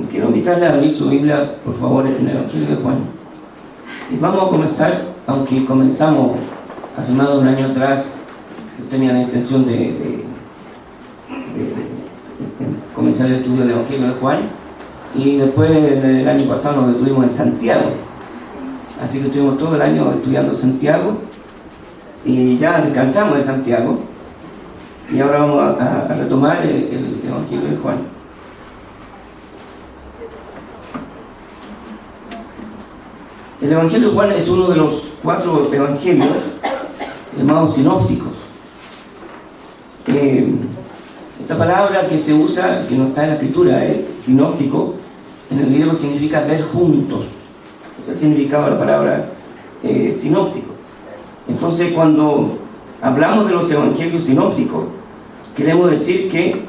Quiero invitarle a abrir su Biblia, por favor, en el Evangelio de Juan. Y vamos a comenzar, aunque comenzamos hace más de un año atrás. Yo tenía la intención de comenzar el estudio del Evangelio de Juan, y después el año pasado nos detuvimos en Santiago. Así que estuvimos todo el año estudiando Santiago y ya descansamos de Santiago, y ahora vamos a retomar el Evangelio de Juan. El Evangelio de Juan es uno de los 4 evangelios llamados sinópticos. Esta palabra que se usa, que no está en la escritura, sinóptico, en el griego significa ver juntos. Ese es el significado de la palabra sinóptico. Entonces, cuando hablamos de los evangelios sinópticos, queremos decir que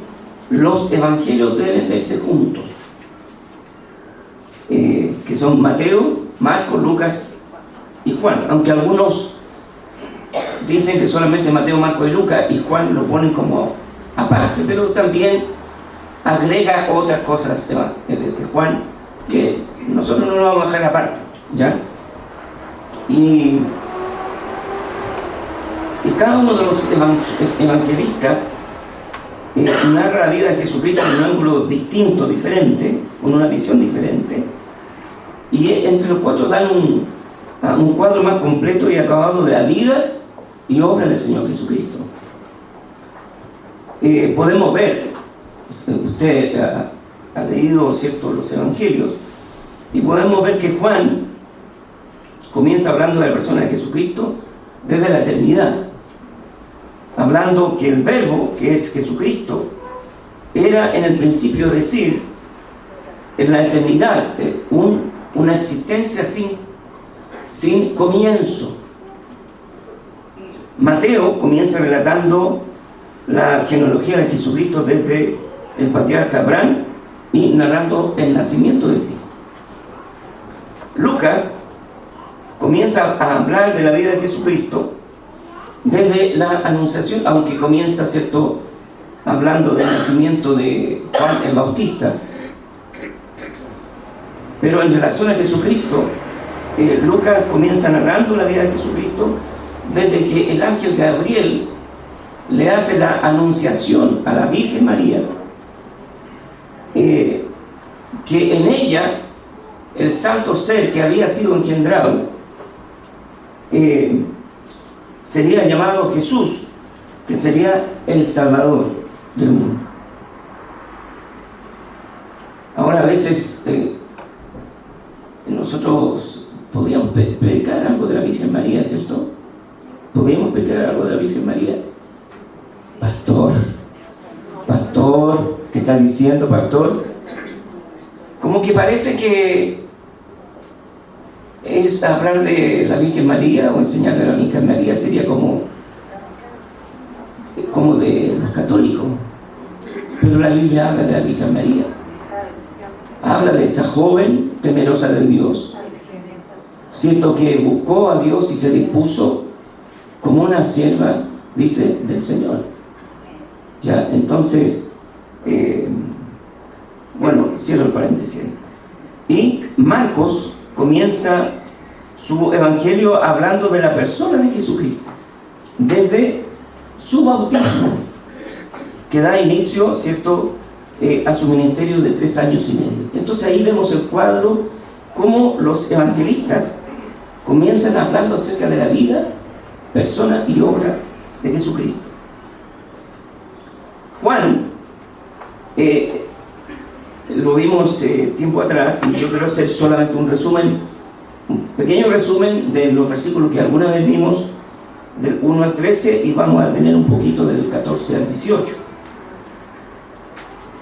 los evangelios deben verse juntos, que son Mateo, Marcos, Lucas y Juan, aunque algunos dicen que solamente Mateo, Marcos y Lucas, y Juan lo ponen como aparte, pero también agrega otras cosas de Juan que nosotros no lo vamos a dejar aparte, ¿ya? Y cada uno de los evangelistas narra la vida de Jesucristo en un ángulo distinto, diferente, con una visión diferente, y entre los 4 dan un cuadro más completo y acabado de la vida y obra del Señor Jesucristo. Podemos ver, usted ha leído, ¿cierto?, los evangelios, y podemos ver que Juan comienza hablando de la persona de Jesucristo desde la eternidad, hablando que el verbo, que es Jesucristo, era en el principio, decir, en la eternidad, una existencia sin comienzo. Mateo comienza relatando la genealogía de Jesucristo desde el patriarca Abraham y narrando el nacimiento de Cristo. Lucas comienza a hablar de la vida de Jesucristo desde la anunciación, aunque comienza, ¿cierto?, hablando del nacimiento de Juan el Bautista. Pero en relación a Jesucristo, Lucas comienza narrando la vida de Jesucristo desde que el ángel Gabriel le hace la anunciación a la Virgen María, que en ella el santo ser que había sido engendrado sería llamado Jesús, que sería el Salvador del mundo. Ahora, a veces nosotros podríamos predicar algo de la Virgen María, ¿cierto? ¿Podríamos predicar algo de la Virgen María? Pastor, ¿qué está diciendo, pastor? Como que parece que es hablar de la Virgen María o enseñar de la Virgen María sería como de los católicos. Pero la Biblia habla de la Virgen María, habla de esa joven temerosa de Dios, cierto, que buscó a Dios y se dispuso como una sierva, dice, del Señor. Ya, entonces, bueno, cierro el paréntesis. Y Marcos comienza su evangelio hablando de la persona de Jesucristo, desde su bautismo, que da inicio, ¿cierto?, a su ministerio de 3 años y medio. Entonces ahí vemos el cuadro, cómo los evangelistas comienzan hablando acerca de la vida, persona y obra de Jesucristo. Juan, lo vimos tiempo atrás, y yo quiero hacer solamente un pequeño resumen de los versículos que alguna vez vimos, del 1 al 13, y vamos a tener un poquito del 14 al 18.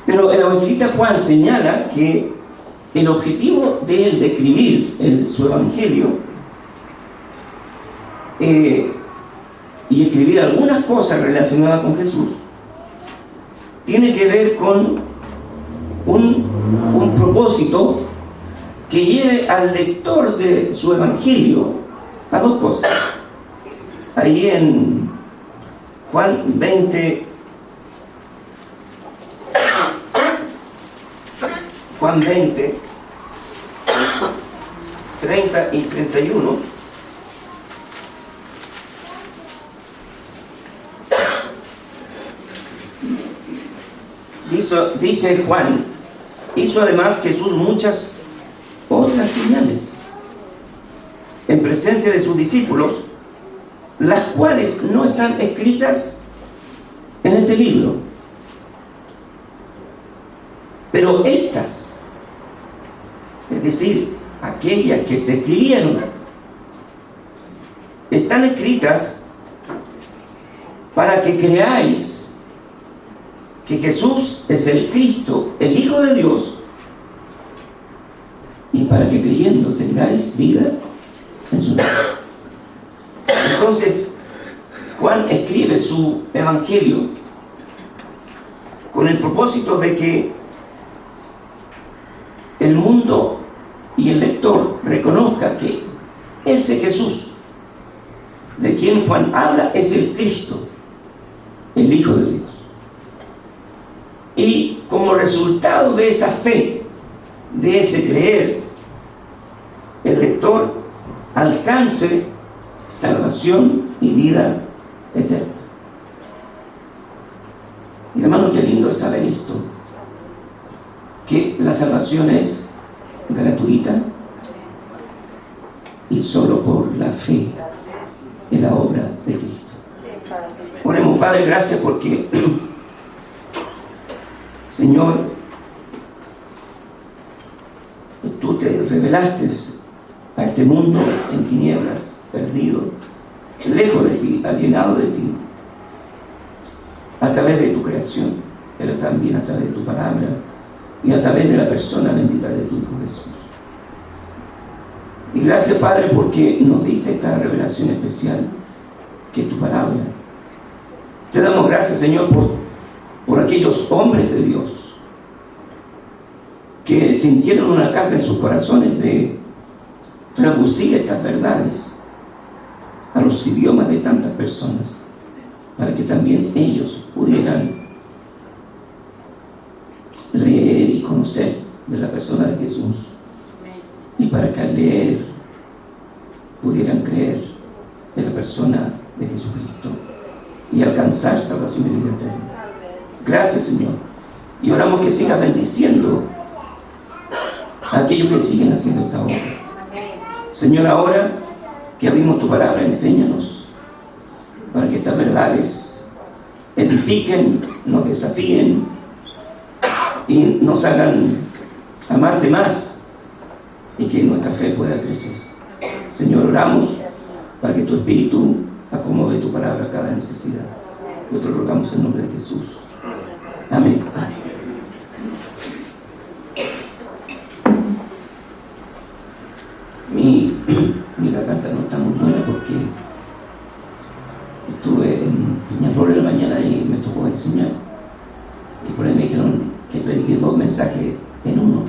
Pero el evangelista Juan señala que el objetivo de él de escribir su evangelio y escribir algunas cosas relacionadas con Jesús tiene que ver con un propósito que lleve al lector de su evangelio a 2 cosas. Ahí en Juan 20, Juan 20, 30 y 31. Dice Juan, hizo además Jesús muchas otras señales en presencia de sus discípulos, las cuales no están escritas en este libro. Pero estas, es decir, aquellas que se escribieron, están escritas para que creáis que Jesús es el Cristo, el Hijo de Dios, y para que creyendo tengáis vida en su nombre. Entonces, Juan escribe su evangelio con el propósito de que el mundo y el lector reconozca que ese Jesús de quien Juan habla es el Cristo, el Hijo de Dios. Y como resultado de esa fe, de ese creer, el lector alcance salvación y vida eterna. Y hermano, qué lindo es saber esto, que la salvación es gratuita y solo por la fe en la obra de Cristo. Oremos. Padre, gracias porque Señor, tú te revelaste a este mundo en tinieblas, perdido, lejos de ti, alienado de ti, a través de tu creación, pero también a través de tu palabra y a través de la persona bendita de tu Hijo Jesús. Y gracias, Padre, porque nos diste esta revelación especial, que es tu palabra. Te damos gracias, Señor, por aquellos hombres de Dios que sintieron una carga en sus corazones de traducir estas verdades a los idiomas de tantas personas, para que también ellos pudieran leer y conocer de la persona de Jesús, y para que al leer pudieran creer en la persona de Jesucristo y alcanzar salvación y vida eterna. Gracias, Señor, y oramos que sigas bendiciendo a aquellos que siguen haciendo esta obra. Señor, ahora que abrimos tu palabra, enséñanos para que estas verdades edifiquen, nos desafíen y nos hagan amarte más, y que nuestra fe pueda crecer. Señor, oramos para que tu Espíritu acomode tu palabra a cada necesidad. Nosotros rogamos en nombre de Jesús. Amén. Mi garganta no está muy buena porque estuve en Peñaflor en la mañana y me tocó enseñar, y por ahí me dijeron que prediqué 2 mensajes en uno,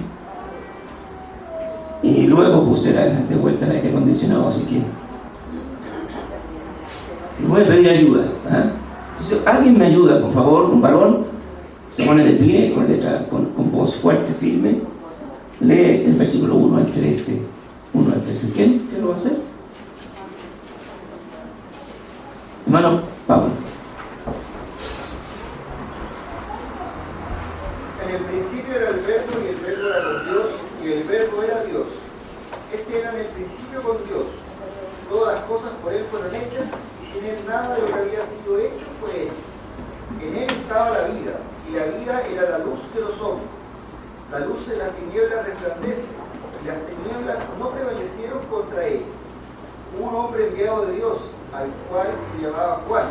y luego puse de vuelta el aire acondicionado, así que si voy a pedir ayuda, entonces alguien me ayuda, por favor, un varón se pone de pie con voz fuerte, firme, lee el versículo 1 al 13. 1 al 13. ¿Quién lo va a hacer? Hermano Pablo. En el principio era el Verbo, y el Verbo era con Dios, y el Verbo era Dios. Este era en el principio con Dios. Todas las cosas por Él fueron hechas, y sin Él nada de lo que había sido hecho fue hecho. En Él estaba la vida, y la vida era la luz de los hombres. La luz de las tinieblas resplandece, y las tinieblas no prevalecieron contra Él. Un hombre enviado de Dios, al cual se llamaba Juan.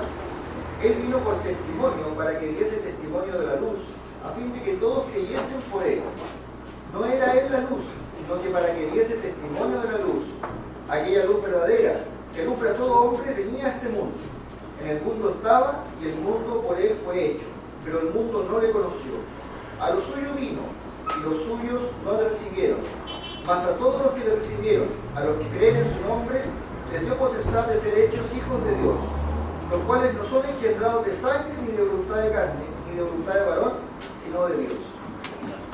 Él vino por testimonio, para que diese testimonio de la luz, a fin de que todos creyesen por Él. No era Él la luz, sino que para que diese testimonio de la luz, aquella luz verdadera, que alumbra a todo hombre, venía a este mundo. En el mundo estaba, y el mundo por Él fue hecho, pero el mundo no le conoció. A lo suyo vino, y los suyos no le recibieron. Mas a todos los que le recibieron, a los que creen en su nombre, les dio potestad de ser hechos hijos de Dios, los cuales no son engendrados de sangre, ni de voluntad de carne, ni de voluntad de varón, sino de Dios.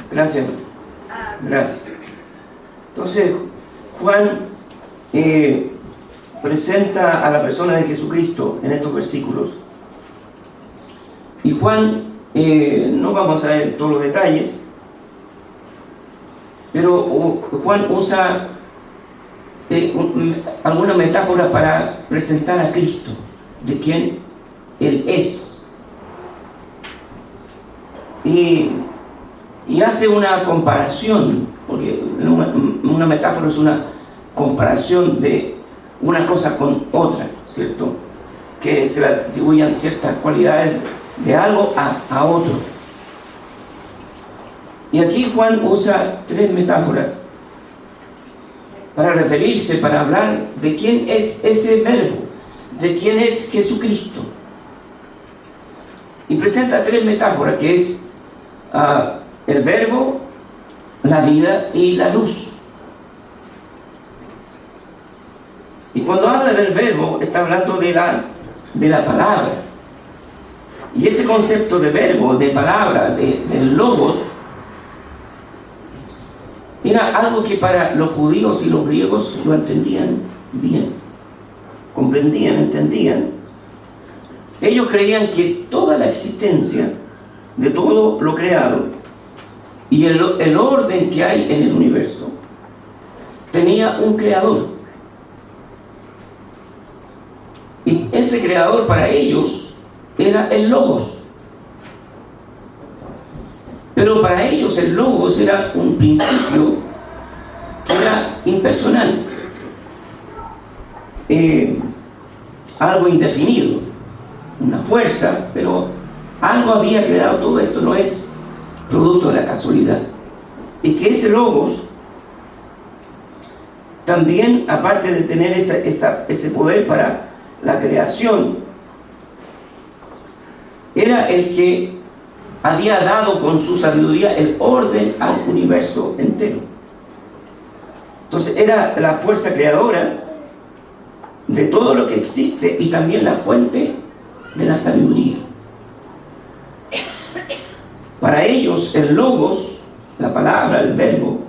Gracias. Gracias. Entonces, Juan presenta a la persona de Jesucristo en estos versículos. Y Juan, no vamos a ver todos los detalles, pero Juan usa algunas metáforas para presentar a Cristo, de quien Él es. Y hace una comparación, porque una metáfora es una comparación de una cosa con otra, ¿cierto? Que se le atribuyan ciertas cualidades de algo a otro. Y aquí Juan usa 3 metáforas para referirse, para hablar de quién es ese verbo, de quién es Jesucristo. Y presenta 3 metáforas, que es el verbo, la vida y la luz. Y cuando habla del verbo, está hablando de la palabra. Y este concepto de verbo, de palabra, del logos, era algo que para los judíos y los griegos lo entendían bien, comprendían, entendían. Ellos creían que toda la existencia de todo lo creado y el orden que hay en el universo tenía un creador. Y ese creador para ellos era el Logos. Pero para ellos el Logos era un principio que era impersonal, algo indefinido, una fuerza, pero algo había creado todo esto, no es producto de la casualidad. Y que ese Logos también, aparte de tener ese poder para la creación, era el que había dado con su sabiduría el orden al universo entero. Entonces era la fuerza creadora de todo lo que existe y también la fuente de la sabiduría. Para ellos el logos, la palabra, el verbo,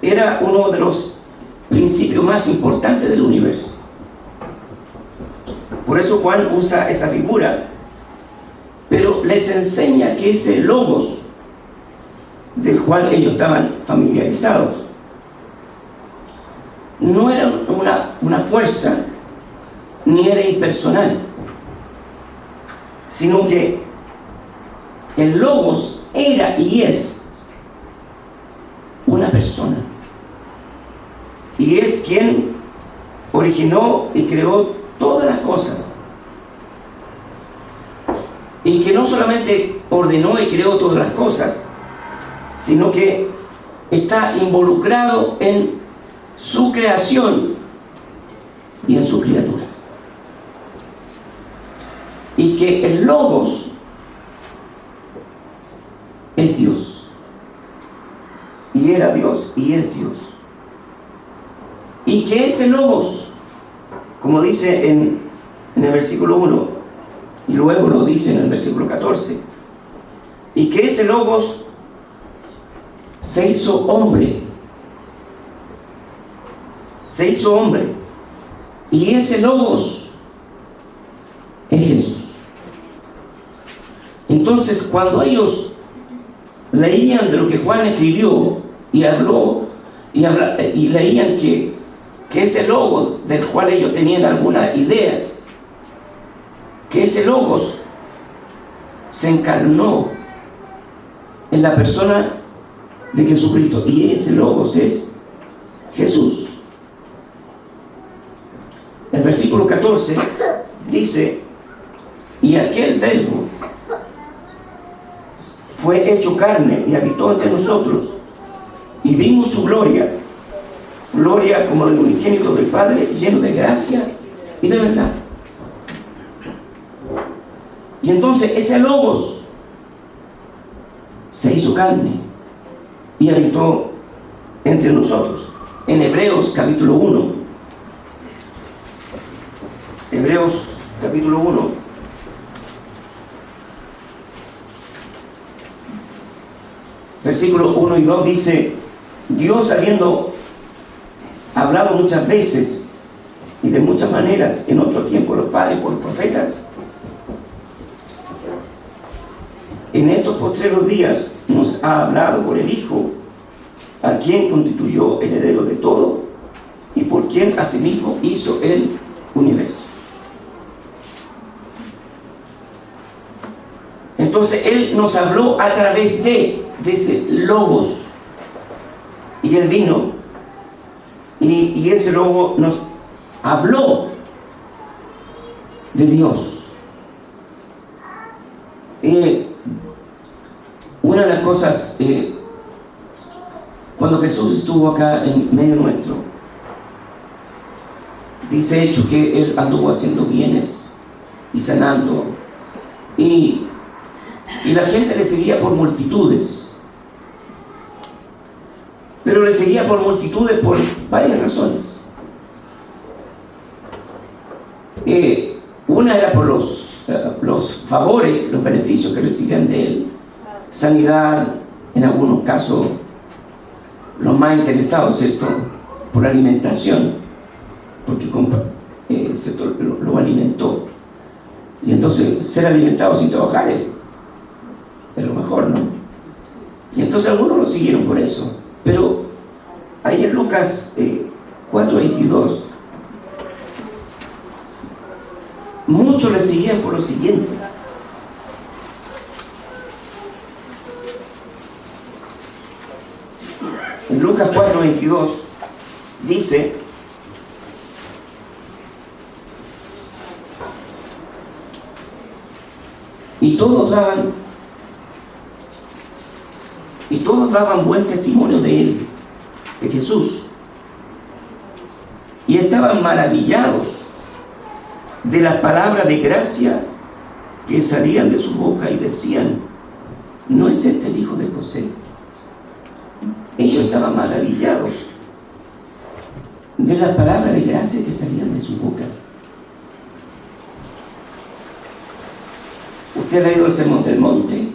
era uno de los principios más importantes del universo. Por eso Juan usa esa figura, pero les enseña que ese logos del cual ellos estaban familiarizados no era una fuerza ni era impersonal, sino que el logos era y es una persona, y es quien originó y creó todas las cosas, y que no solamente ordenó y creó todas las cosas, sino que está involucrado en su creación y en sus criaturas. Y que el Logos es Dios, y era Dios y es Dios, y que ese Logos, como dice en el versículo 1, y luego lo dice en el versículo 14, y que ese Logos se hizo hombre, y ese Logos es Jesús. Entonces, cuando ellos leían de lo que Juan escribió y habló, y leían que ese Logos del cual ellos tenían alguna idea, que ese Logos se encarnó en la persona de Jesucristo, y ese Logos es Jesús. El versículo 14 dice: y aquel verbo fue hecho carne y habitó entre nosotros, y vimos su gloria como del unigénito del Padre, lleno de gracia y de verdad. Y entonces ese Logos se hizo carne y habitó entre nosotros. En Hebreos capítulo 1, Hebreos capítulo 1, versículos 1 y 2 dice: Dios, habiendo hablado muchas veces y de muchas maneras en otro tiempo los padres por los profetas, en estos postreros días nos ha hablado por el Hijo, a quien constituyó heredero de todo y por quien asimismo hizo el universo. Entonces Él nos habló a través de ese Logos, y Él vino y ese Logos nos habló de Dios. Una de las cosas, cuando Jesús estuvo acá en medio nuestro, dice hecho que Él anduvo haciendo bienes y sanando, y la gente le seguía por multitudes, pero le seguía por multitudes por varias razones. Una era por los favores, los beneficios que recibían de Él, sanidad, en algunos casos los más interesados, ¿cierto?, por alimentación, porque ¿cierto?, lo alimentó, y entonces ser alimentado sin trabajar es lo mejor, ¿no? Y entonces algunos lo siguieron por eso. Pero ahí en Lucas 4:22, muchos le seguían por lo siguiente: en Lucas 4:22 dice: y todos daban buen testimonio de Él, de Jesús, y estaban maravillados de las palabras de gracia que salían de su boca, y decían: ¿no es este el hijo de José? Ellos estaban maravillados de las palabras de gracia que salían de su boca. Usted ha leído el Sermón del Monte.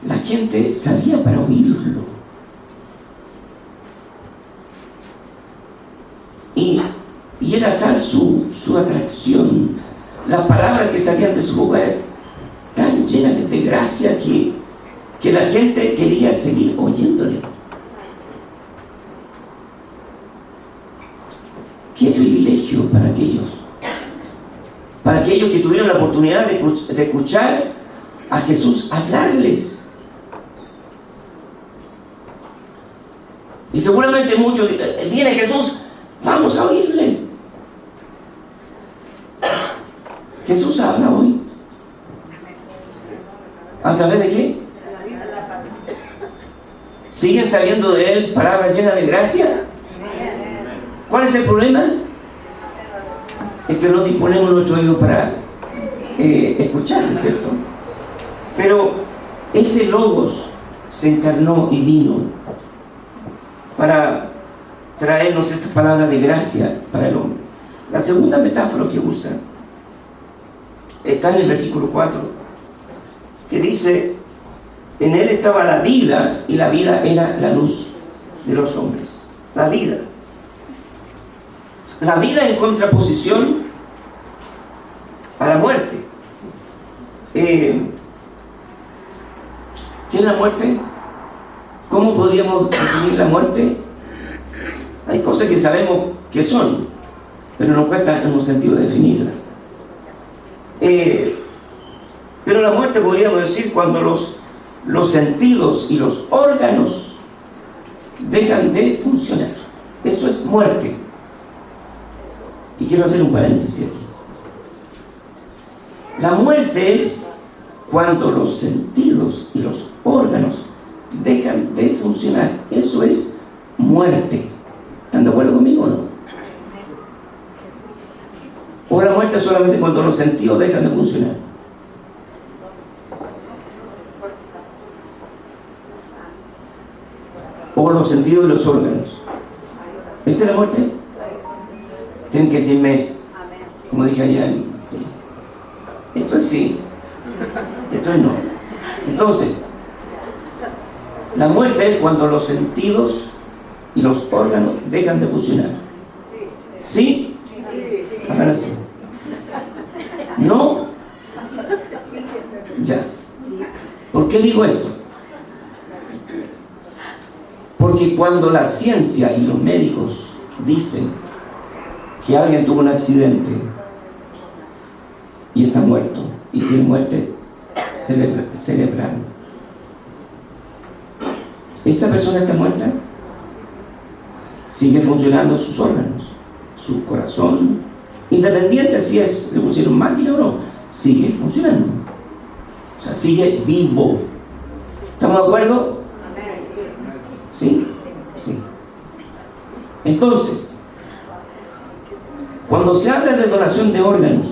La gente salía para oírlo. Y era tal su atracción. Las palabras que salían de su boca eran tan llenas de gracia que la gente quería seguir oyéndole. Qué privilegio para aquellos que tuvieron la oportunidad de escuchar a Jesús hablarles. Y seguramente muchos viene Jesús, vamos a oírle. Jesús habla hoy. ¿A través de qué? ¿Siguen saliendo de Él palabras llenas de gracia? ¿Cuál es el problema? Es que no disponemos nuestro oído para escucharle, ¿cierto? Pero ese Logos se encarnó y vino para traernos esas palabras de gracia para el hombre. La segunda metáfora que usa está en el versículo 4, que dice: en Él estaba la vida, y la vida era la luz de los hombres. La vida en contraposición a la muerte. ¿Qué es la muerte? ¿Cómo podríamos definir la muerte? Hay cosas que sabemos que son, pero nos cuesta en un sentido definirlas. Pero la muerte, podríamos decir, cuando los sentidos y los órganos dejan de funcionar. Eso es muerte. Y quiero hacer un paréntesis aquí. La muerte es cuando los sentidos y los órganos dejan de funcionar. Eso es muerte. ¿Están de acuerdo conmigo o no? O la muerte es solamente cuando los sentidos dejan de funcionar. O los sentidos y los órganos. ¿Esa es la muerte? Tienen que decirme, como dije allá, esto es sí, esto es no. Entonces, La muerte es cuando los sentidos y los órganos dejan de funcionar. ¿Sí? Hagan así. ¿No? Ya. ¿Por qué digo esto? Porque cuando la ciencia y los médicos dicen que alguien tuvo un accidente y está muerto y tiene muerte cerebral, esa persona está muerta, sigue funcionando sus órganos, su corazón, independiente si le pusieron máquina o no, sigue funcionando, o sea, sigue vivo. ¿Estamos de acuerdo? ¿Sí? Sí. Entonces, cuando se habla de donación de órganos,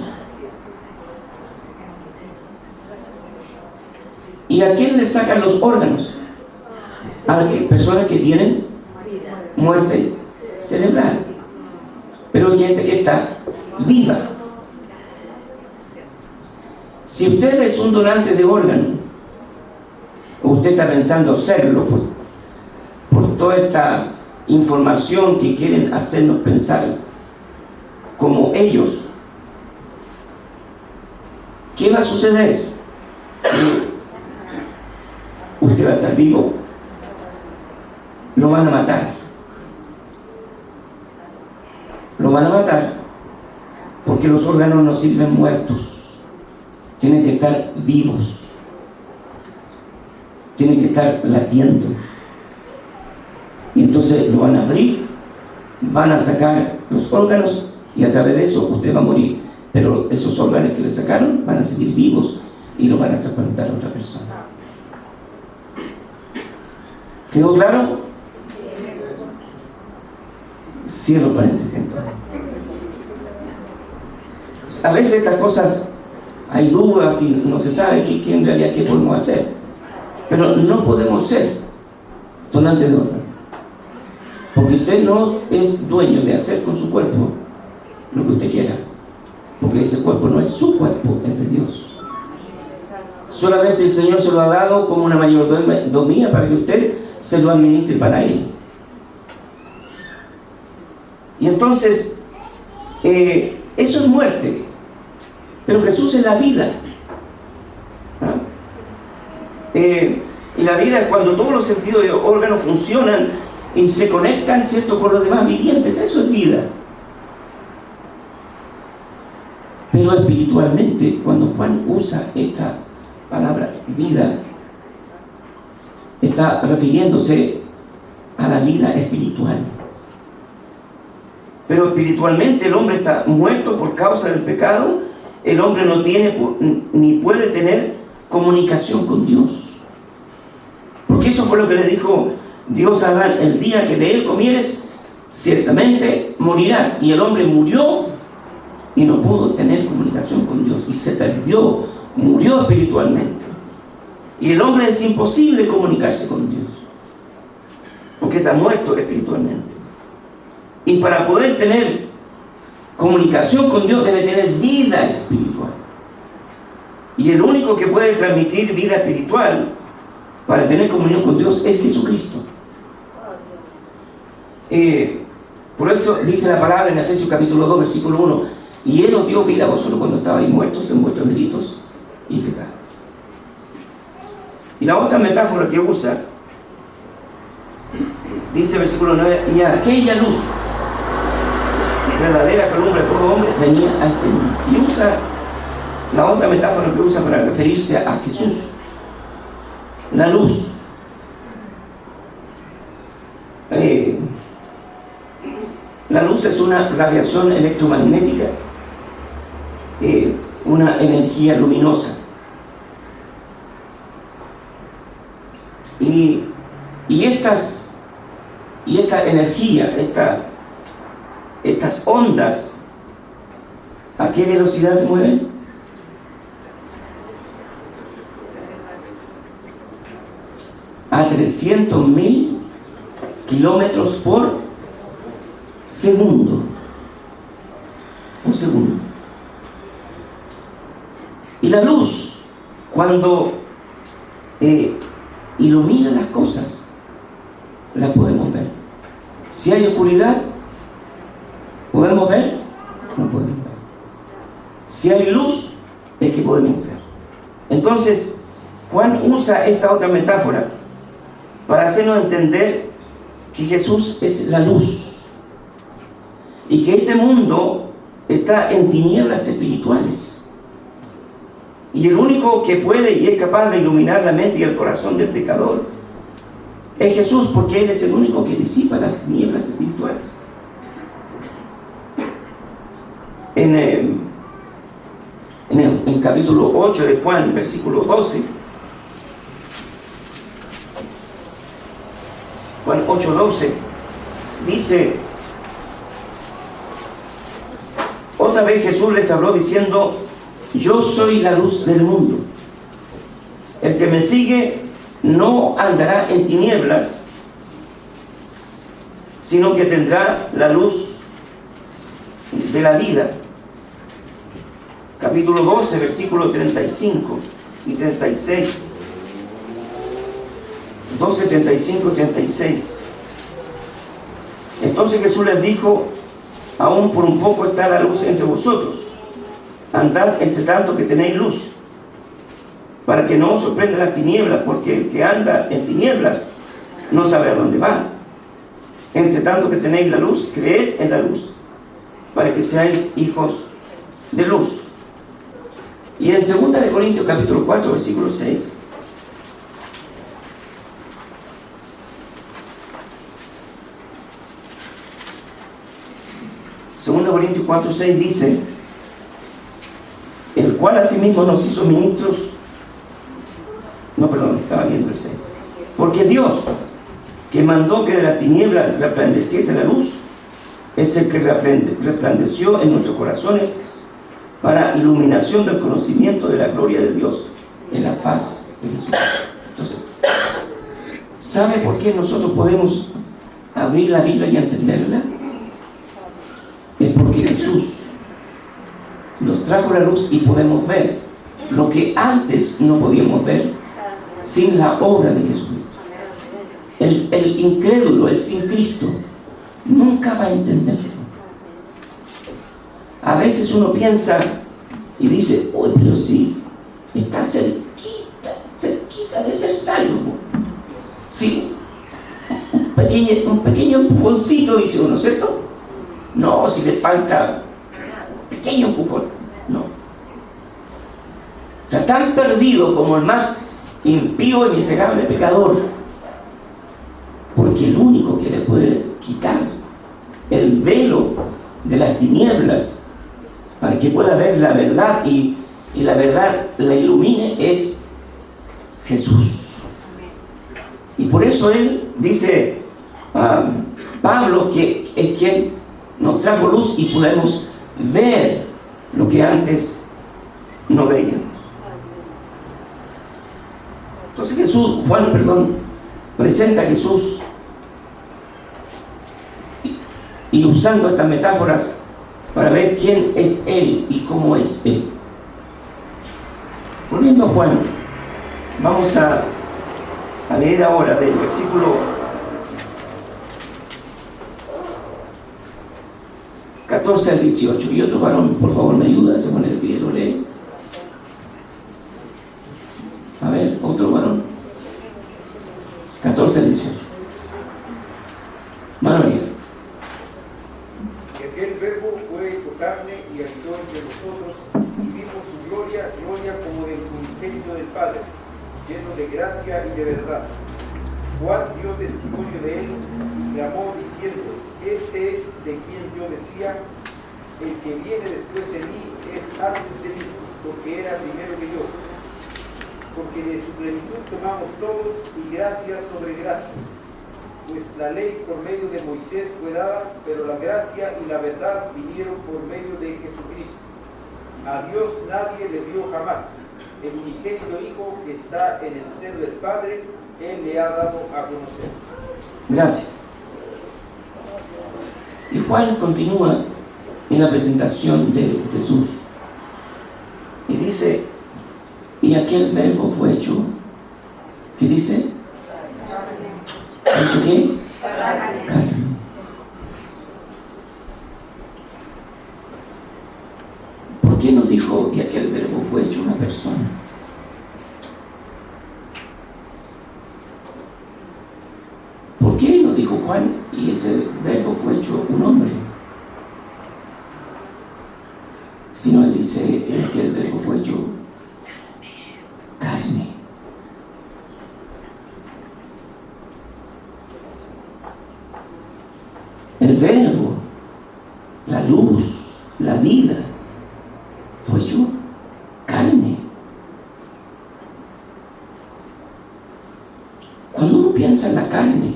¿y a quién le sacan los órganos? A las personas que tienen muerte cerebral. Pero hay gente que está viva. Si usted es un donante de órganos, o usted está pensando serlo por toda esta información que quieren hacernos pensar como ellos, ¿qué va a suceder? Usted va a estar vivo, lo van a matar. Lo van a matar porque los órganos no sirven muertos, tienen que estar vivos, tienen que estar latiendo. Y entonces lo van a abrir, van a sacar los órganos y a través de eso usted va a morir. Pero esos órganos que le sacaron van a seguir vivos y lo van a trasplantar a otra persona. ¿Quedó claro? Cierro paréntesis. A veces estas cosas hay dudas y no se sabe qué en realidad qué podemos hacer. Pero no podemos ser donantes de órganos. Porque usted no es dueño de hacer con su cuerpo lo que usted quiera. Porque ese cuerpo no es su cuerpo, es de Dios. Solamente el Señor se lo ha dado como una mayordomía para que usted se lo administre para Él. Y entonces, eso es muerte. Pero Jesús es la vida. Y la vida es cuando todos los sentidos de órganos funcionan y se conectan, ¿cierto?, con los demás vivientes. Eso es vida. Pero espiritualmente, cuando Juan usa esta palabra vida, está refiriéndose a la vida espiritual. Pero espiritualmente el hombre está muerto por causa del pecado. El hombre no tiene ni puede tener comunicación con Dios. Porque eso fue lo que le dijo Dios a Adán: el día que de él comieres, ciertamente morirás. Y el hombre murió y no pudo tener comunicación con Dios. Y se perdió, murió espiritualmente. Y el hombre es imposible comunicarse con Dios, porque está muerto espiritualmente. Y para poder tener comunicación con Dios debe tener vida espiritual. Y el único que puede transmitir vida espiritual para tener comunión con Dios es Jesucristo. Por eso dice la palabra en Efesios capítulo 2, versículo 1: y Él os dio vida a vosotros cuando estabais muertos en vuestros delitos y pecados. Y la otra metáfora que usa, dice versículo 9: y aquella luz verdadera que alumbra a todo hombre venía a este mundo. Y usa la otra metáfora que usa para referirse a Jesús: la luz. La luz es una radiación electromagnética, una energía luminosa. Y esta energía, estas ondas, ¿a qué velocidad se mueven? A 300.000 kilómetros por segundo. Un segundo. Y la luz, cuando ilumina las cosas, las podemos ver. Si hay oscuridad, ¿podemos ver? No podemos ver. Si hay luz, es que podemos ver. Entonces, Juan usa esta otra metáfora para hacernos entender que Jesús es la luz y que este mundo está en tinieblas espirituales. Y el único que puede y es capaz de iluminar la mente y el corazón del pecador es Jesús, porque Él es el único que disipa las tinieblas espirituales. En capítulo 8 de Juan, versículo 12, Juan 8:12, dice: otra vez Jesús les habló diciendo: yo soy la luz del mundo. El que me sigue no andará en tinieblas, sino que tendrá la luz de la vida. Capítulo 12, versículos 35 y 36. 12, 35 y 36. Entonces Jesús les dijo: aún por un poco está la luz entre vosotros. Andad entre tanto que tenéis luz, para que no os sorprenda las tinieblas, porque el que anda en tinieblas no sabe a dónde va. Entre tanto que tenéis la luz, creed en la luz, para que seáis hijos de luz. Y en 2 Corintios capítulo 4, versículo 6. 2 Corintios 4, 6 dice: el cual asimismo nos hizo ministros. No, perdón, estaba viendo el 6. Porque Dios, que mandó que de las tinieblas resplandeciese la luz, es el que resplandeció en nuestros corazones para iluminación del conocimiento de la gloria de Dios en la faz de Jesús. Entonces, ¿sabe por qué nosotros podemos abrir la Biblia y entenderla? Es porque Jesús nos trajo la luz y podemos ver lo que antes no podíamos ver sin la obra de Jesucristo. El incrédulo, el sin Cristo, nunca va a entenderlo. A veces uno piensa y dice: uy, pero sí, está cerquita de ser salvo. Sí, un pequeño empujoncito, dice uno, ¿cierto? No, si le falta pequeño empujón, no. Está tan perdido como el más impío y miserable pecador, porque el único que le puede quitar el velo de las tinieblas para que pueda ver la verdad y la verdad la ilumine es Jesús. Y por eso él dice, Pablo, que es quien nos trajo luz y podemos ver lo que antes no veíamos. Entonces Juan presenta a Jesús y usando estas metáforas para ver quién es Él y cómo es Él. Volviendo a Juan, vamos a leer ahora del versículo 14 al 18. Y otro varón, por favor, me ayuda, se pone el pie, lo lee. A ver, otro varón. 14 al 18. Manuel. Aquel verbo fue hecho carne y habitó entre nosotros, y vimos su gloria, gloria como del unigénito del Padre, lleno de gracia y de verdad. Juan dio testimonio de él y clamó diciendo: este es de quien yo decía, el que viene después de mí es antes de mí, porque era primero que yo. Porque de su plenitud tomamos todos y gracia sobre gracia. Pues la ley por medio de Moisés fue dada, pero la gracia y la verdad vinieron por medio de Jesucristo. A Dios nadie le dio jamás. El unigénito Hijo que está en el seno del Padre, Él le ha dado a conocer. Gracias. Y Juan continúa en la presentación de Jesús y dice: y aquel verbo fue hecho, ¿qué dice? hecho ¿qué? Carne. ¿Por qué nos dijo, y aquel verbo fue hecho una persona? ¿Por qué nos dijo Juan, y ese verbo fue hecho un hombre? Si no, él dice que el verbo fue hecho carne. El verbo, la luz, la vida, fue hecho carne. Cuando uno piensa en la carne,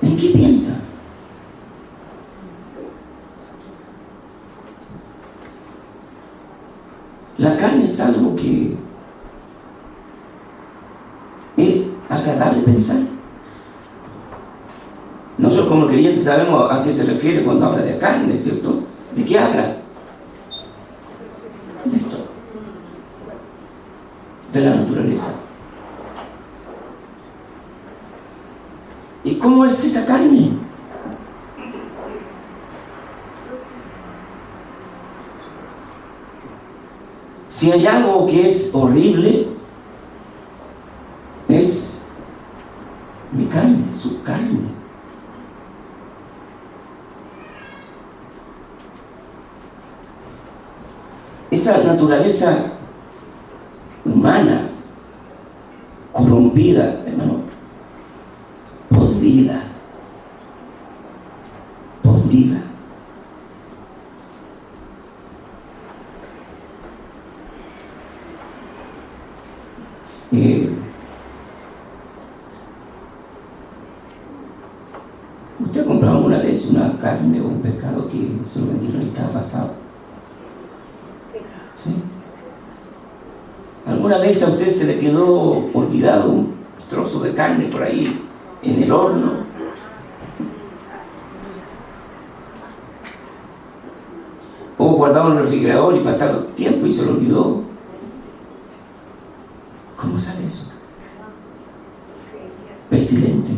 ¿en qué piensa? La carne es algo que es agradable pensar. Nosotros como creyentes sabemos a qué se refiere cuando habla de carne, ¿cierto? ¿De qué habla? De esto. De la naturaleza. ¿Y cómo es esa carne? Si hay algo que es horrible, es mi carne, su carne. Esa naturaleza humana, corrompida, hermano, podrida. ¿Usted ha comprado alguna vez una carne o un pescado que se lo vendieron y estaba pasado? ¿Sí? ¿Alguna vez a usted se le quedó olvidado un trozo de carne por ahí en el horno? O guardado en el refrigerador y pasado tiempo y se lo olvidó. ¿Cómo sale eso? Pestilente,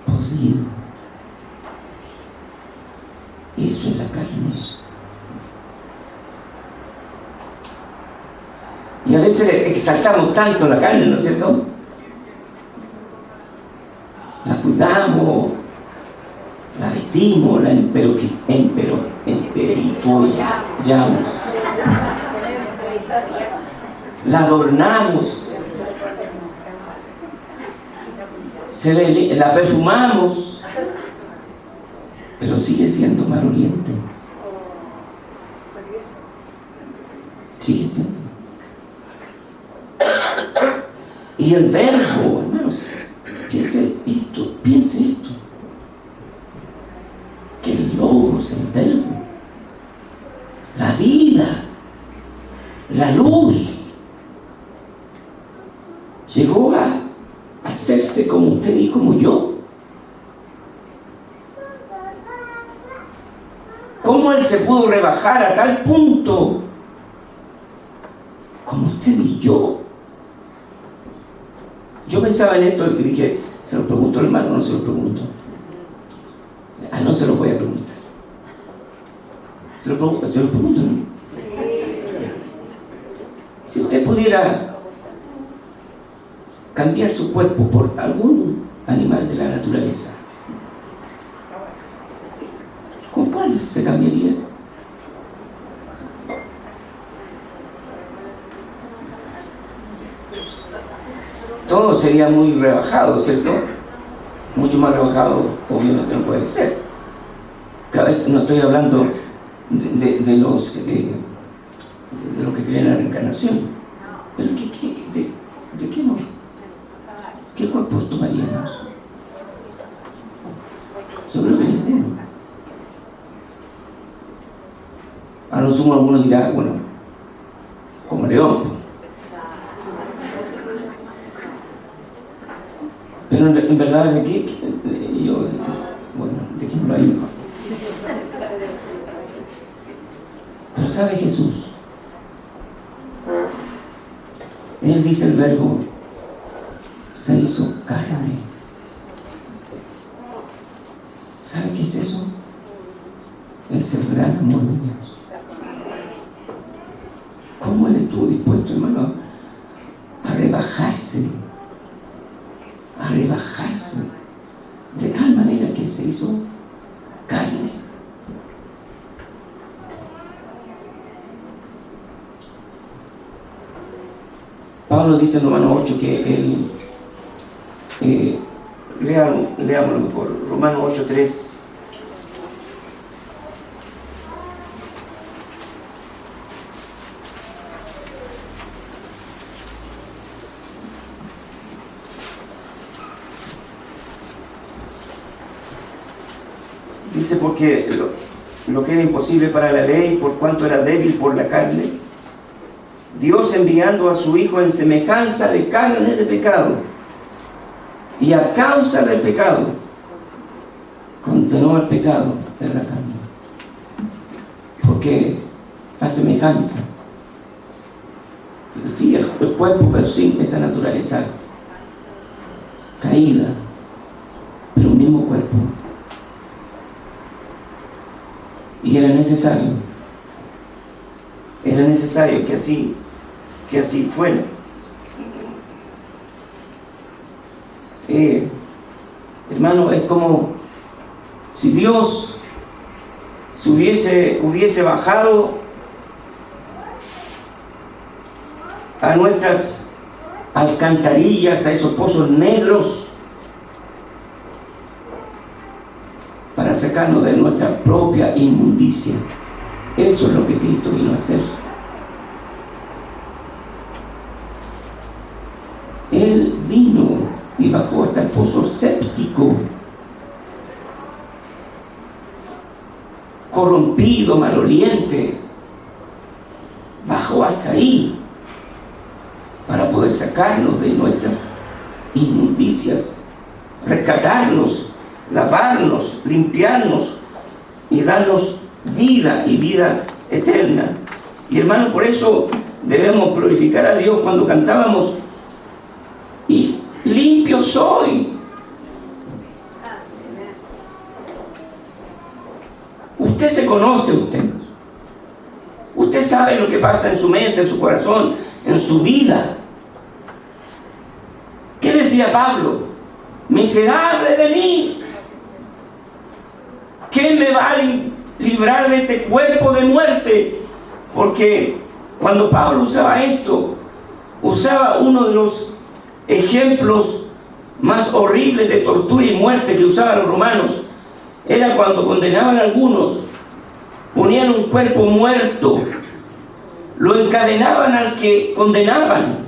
podrido. Eso es la carne. Y a veces exaltamos tanto la carne, ¿no es cierto? La cuidamos, la vestimos, la emperifollamos, la adornamos, la perfumamos, pero sigue siendo maloliente. Sigue siendo. Y el verbo, hermanos, piense esto, que el logos, el verbo, la vida, la luz, llegó a hacerse como usted y como yo. ¿Cómo él se pudo rebajar a tal punto como usted y yo? Yo pensaba en esto y dije, ¿se lo pregunto al hermano o no se lo pregunto? No se lo voy a preguntar. Se lo pregunto, ¿no? Si usted pudiera cambiar su cuerpo por algún animal de la naturaleza, ¿con cuál se cambiaría? Todo sería muy rebajado, ¿cierto? Mucho más rebajado, obviamente no puede ser. Claro, no estoy hablando de los que creen en la reencarnación. Pero ¿de qué no? ¿Qué cuerpos tomaríamos? Yo creo que ninguno. A lo sumo alguno dirá, bueno, como león. Pero en verdad, ¿de qué? Bueno, dejémoslo ahí mejor. Pero ¿sabe Jesús? Él dice el verbo, se hizo carne. ¿Sabe qué es eso? Es el gran amor de Dios. ¿Cómo Él estuvo dispuesto, hermano, a rebajarse de tal manera que se hizo carne? Pablo dice en Romanos 8 que él, leámoslo por Romanos 8:3. Dice, porque lo que era imposible para la ley, por cuanto era débil por la carne, Dios enviando a su Hijo en semejanza de carne de pecado, y a causa del pecado, condenó el pecado de la carne. Porque a semejanza, sí, el cuerpo, pero sin esa naturaleza caída, pero un mismo cuerpo. Y era necesario que así fuera. Hermano, es como si Dios se hubiese bajado a nuestras alcantarillas, a esos pozos negros, para sacarnos de nuestra propia inmundicia. Eso es lo que Cristo vino a hacer. Él vino y bajó hasta el pozo séptico, corrompido, maloliente. Bajó hasta ahí para poder sacarnos de nuestras inmundicias, rescatarnos, lavarnos, limpiarnos y darnos vida y vida eterna. Y hermano, por eso debemos glorificar a Dios cuando cantábamos: y limpio soy. Usted se conoce, usted sabe lo que pasa en su mente, en su corazón, en su vida. ¿Qué decía Pablo? Miserable de mí, ¿quién me va a librar de este cuerpo de muerte? Porque cuando Pablo usaba esto, usaba uno de los ejemplos más horribles de tortura y muerte que usaban los romanos. Era cuando condenaban a algunos, ponían un cuerpo muerto, lo encadenaban al que condenaban,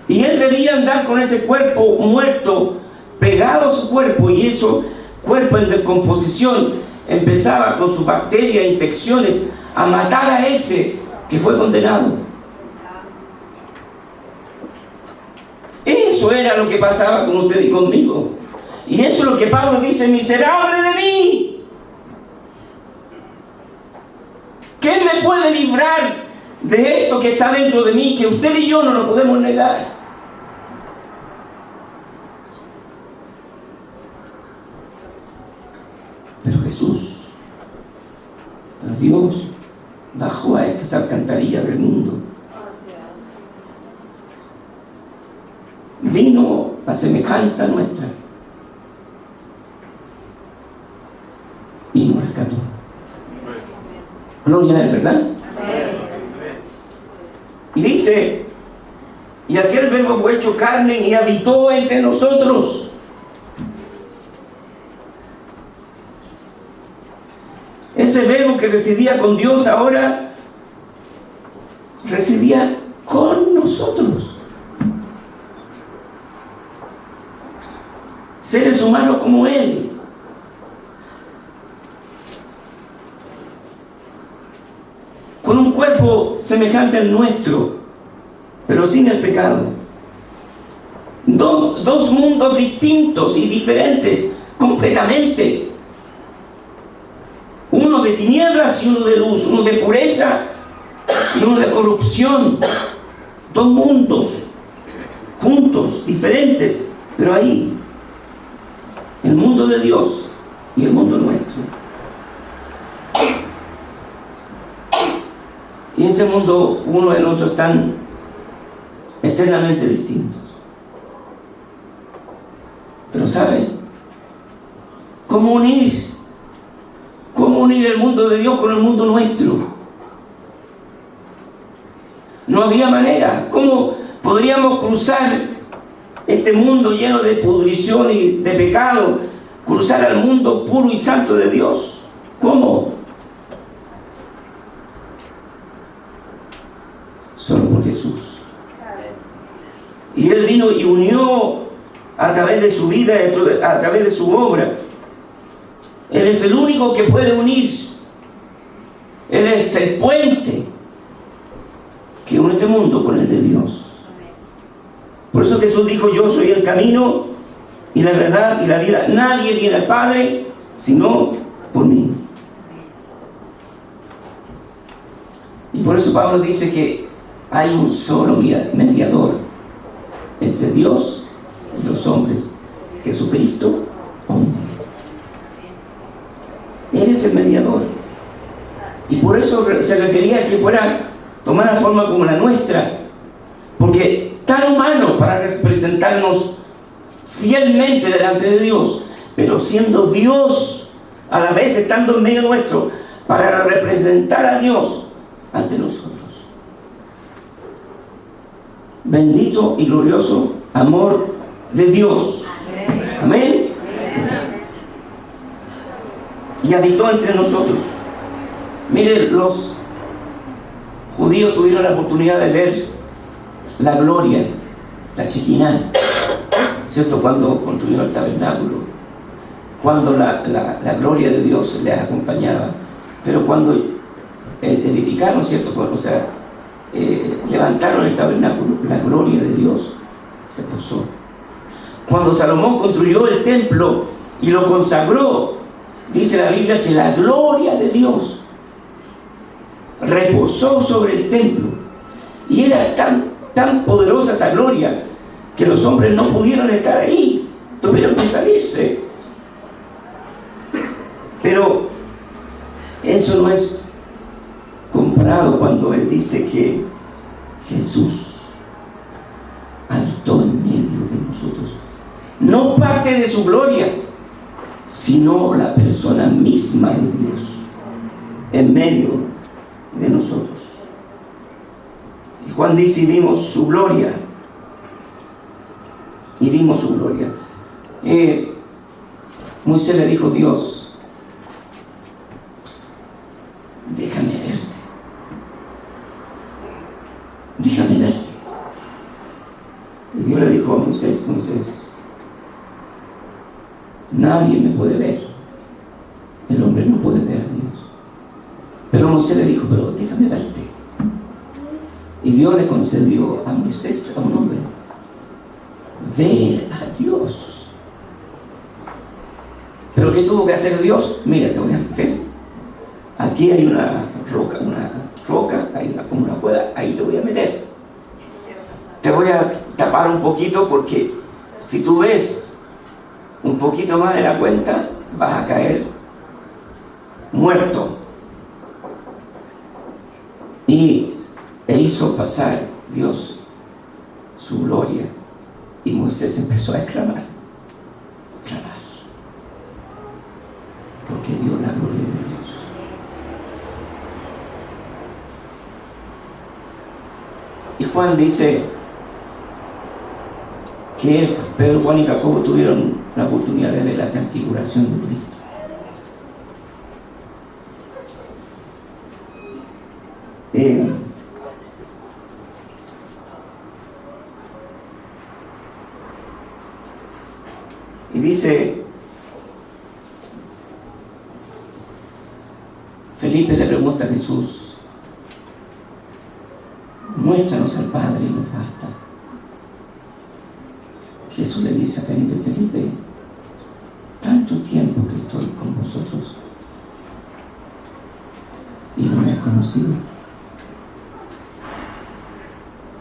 y él debía andar con ese cuerpo muerto pegado a su cuerpo, y eso, cuerpo en descomposición, empezaba con sus bacterias, infecciones, a matar a ese que fue condenado. Eso era lo que pasaba con usted y conmigo. Y eso es lo que Pablo dice: miserable de mí, ¿quién me puede librar de esto que está dentro de mí, que usted y yo no lo podemos negar? Pero Jesús, pero Dios, bajó a estas alcantarillas del mundo. Vino a semejanza nuestra y nos rescató. Gloria a Él, ¿verdad? Y dice: y aquel verbo fue hecho carne y habitó entre nosotros. Ese verbo que residía con Dios ahora residía con nosotros. Seres humanos como Él. Con un cuerpo semejante al nuestro, pero sin el pecado. Dos mundos distintos y diferentes completamente. Uno de tinieblas y uno de luz, uno de pureza y uno de corrupción. dos mundos juntos, diferentes, pero ahí, el mundo de Dios y el mundo nuestro. Y en este mundo uno y el otro están eternamente distintos. Pero ¿sabe? ¿Cómo unir el mundo de Dios con el mundo nuestro? No había manera. ¿Cómo podríamos cruzar este mundo lleno de pudrición y de pecado, cruzar al mundo puro y santo de Dios? ¿Cómo? Solo por Jesús. Y Él vino y unió a través de su vida, a través de su obra. Él es el único que puede unir. Él es el puente que une este mundo con el de Dios. Por eso Jesús dijo: yo soy el camino y la verdad y la vida. Nadie viene al Padre sino por mí. Y por eso Pablo dice que hay un solo mediador entre Dios y los hombres, Jesucristo, hombre. Él es el mediador. Y por eso se requería que fuera, tomara forma como la nuestra, porque tan humano para representarnos fielmente delante de Dios, pero siendo Dios a la vez estando en medio nuestro para representar a Dios ante nosotros. Bendito y glorioso amor de Dios. Amén. Y habitó entre nosotros. Mire, los judíos tuvieron la oportunidad de ver la gloria, la Shekinah, ¿cierto? Cuando construyeron el tabernáculo, cuando la gloria de Dios les acompañaba. Pero cuando edificaron, ¿cierto? O sea, levantaron el tabernáculo, la gloria de Dios se posó. Cuando Salomón construyó el templo y lo consagró, dice la Biblia que la gloria de Dios reposó sobre el templo, y era tan poderosa esa gloria que los hombres no pudieron estar ahí, tuvieron que salirse. Pero eso no es comparado cuando Él dice que Jesús habitó en medio de nosotros. No parte de su gloria, sino la persona misma de Dios en medio de nosotros. Y Juan dice: y vimos su gloria. Y vimos su gloria. Moisés le dijo: Dios, déjame verte. Déjame verte. Y Dios le dijo a Moisés: Moisés, nadie me puede ver. El hombre no puede ver a Dios. Pero Moisés le dijo: pero déjame verte. Y Dios le concedió a Moisés, a un hombre, ver a Dios. ¿Pero qué tuvo que hacer Dios? Mira, te voy a meter. Aquí hay una roca, hay como una cueva, ahí te voy a meter. Te voy a tapar un poquito, porque si tú ves un poquito más de la cuenta, vas a caer muerto. E hizo pasar Dios su gloria, y Moisés empezó a clamar, porque vio la gloria de Dios. Y Juan dice que Pedro, Juan y Jacobo tuvieron la oportunidad de ver la transfiguración de Cristo. Y dice, Felipe le pregunta a Jesús: muéstranos al Padre y nos basta. Jesús le dice a Felipe: Felipe, tanto tiempo que estoy con vosotros y no me has conocido.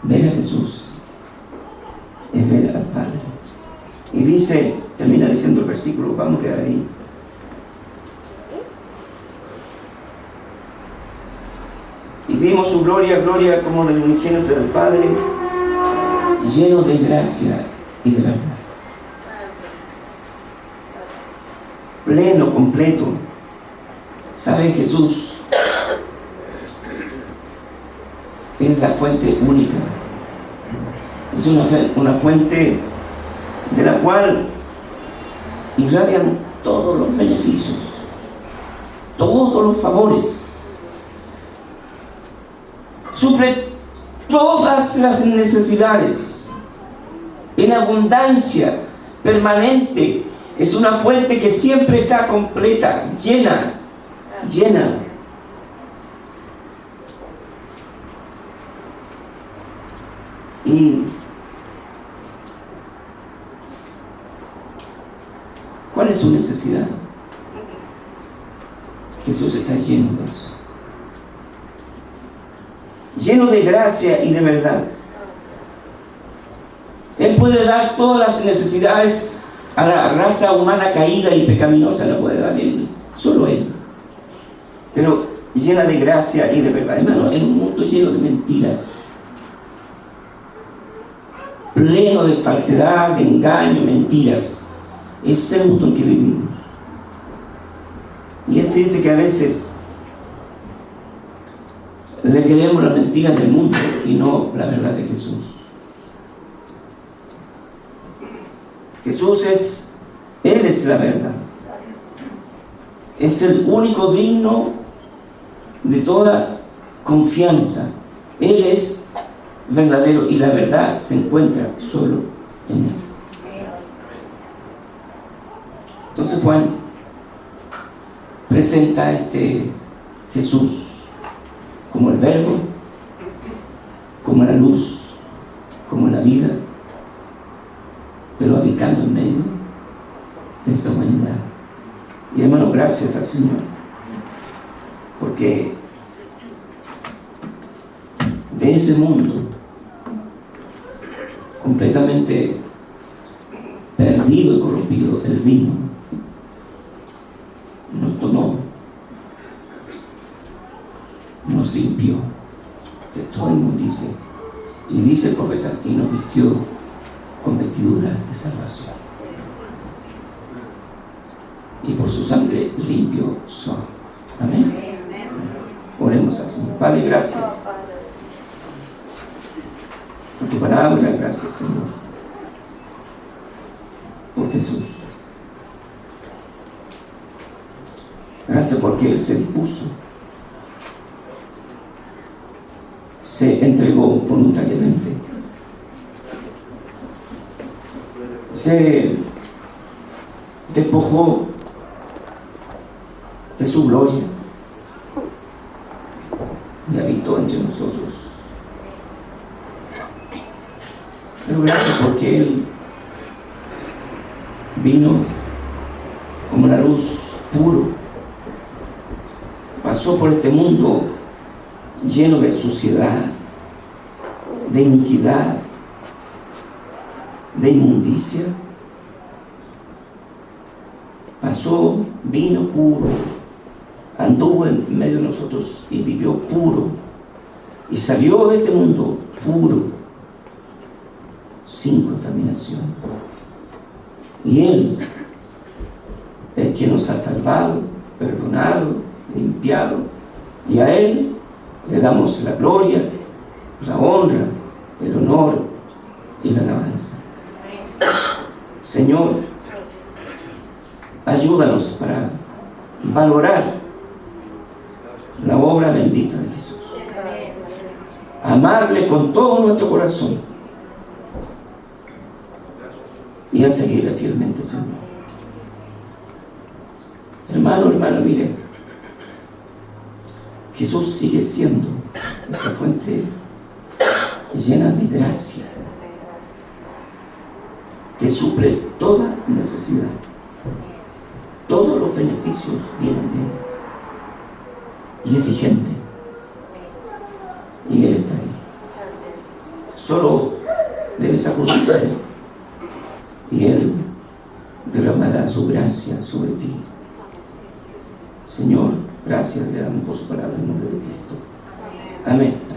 Ver a Jesús es ver al Padre. Y dice, termina diciendo el versículo, vamos a quedar ahí. Y vimos su gloria, gloria como del unigénito del Padre, lleno de gracia y de verdad. Pleno, completo. ¿Sabe? Jesús es la fuente única. Es una fuente de la cual irradian todos los beneficios, todos los favores. Suple todas las necesidades en abundancia permanente. Es una fuente que siempre está completa, llena. ¿Y cuál es su necesidad? Jesús está lleno de eso. Lleno de gracia y de verdad. Él puede dar todas las necesidades a la raza humana caída y pecaminosa, la puede dar Él, solo Él. Pero llena de gracia y de verdad. Hermano, en un mundo lleno de mentiras, pleno de falsedad, de engaño, mentiras, es el mundo en que vivimos. Y es triste que a veces le creemos las mentiras del mundo y no la verdad de Jesús. Jesús Él es la verdad. Es el único digno de toda confianza. Él es verdadero y la verdad se encuentra solo en Él. Entonces Juan presenta a este Jesús como el Verbo, como la luz, como la vida, pero habitando en medio de esta humanidad. Y hermano, gracias al Señor, porque de ese mundo completamente perdido y corrompido, Él vino, nos tomó, nos limpió de toda inmundicia, y dice el profeta, y nos vistió con vestiduras de salvación, y por su sangre limpio son. Amén. Oremos al Señor. Padre, gracias por tu palabra, gracias, Señor, por Jesús. Gracias porque Él se dispuso, se entregó voluntariamente, se despojó de su gloria y habitó entre nosotros. Pero gracias porque Él vino como la luz puro, pasó por este mundo lleno de suciedad, de iniquidad, de inmundicia. Pasó, vino puro, anduvo en medio de nosotros y vivió puro, y salió de este mundo puro, sin contaminación. Y Él es quien nos ha salvado, perdonado, limpiado, y a Él le damos la gloria, la honra, el honor y la alabanza. Señor, ayúdanos para valorar la obra bendita de Jesús, amarle con todo nuestro corazón y a seguirle fielmente, Señor. Hermano, hermana, mire, Jesús sigue siendo esa fuente llena de gracia que suple toda necesidad. Todos los beneficios vienen de Él y es vigente, y Él está ahí. Solo debes acudir a Él y Él derramará su gracia sobre ti. Señor, gracias le damos por su palabra en nombre de Cristo. Amén.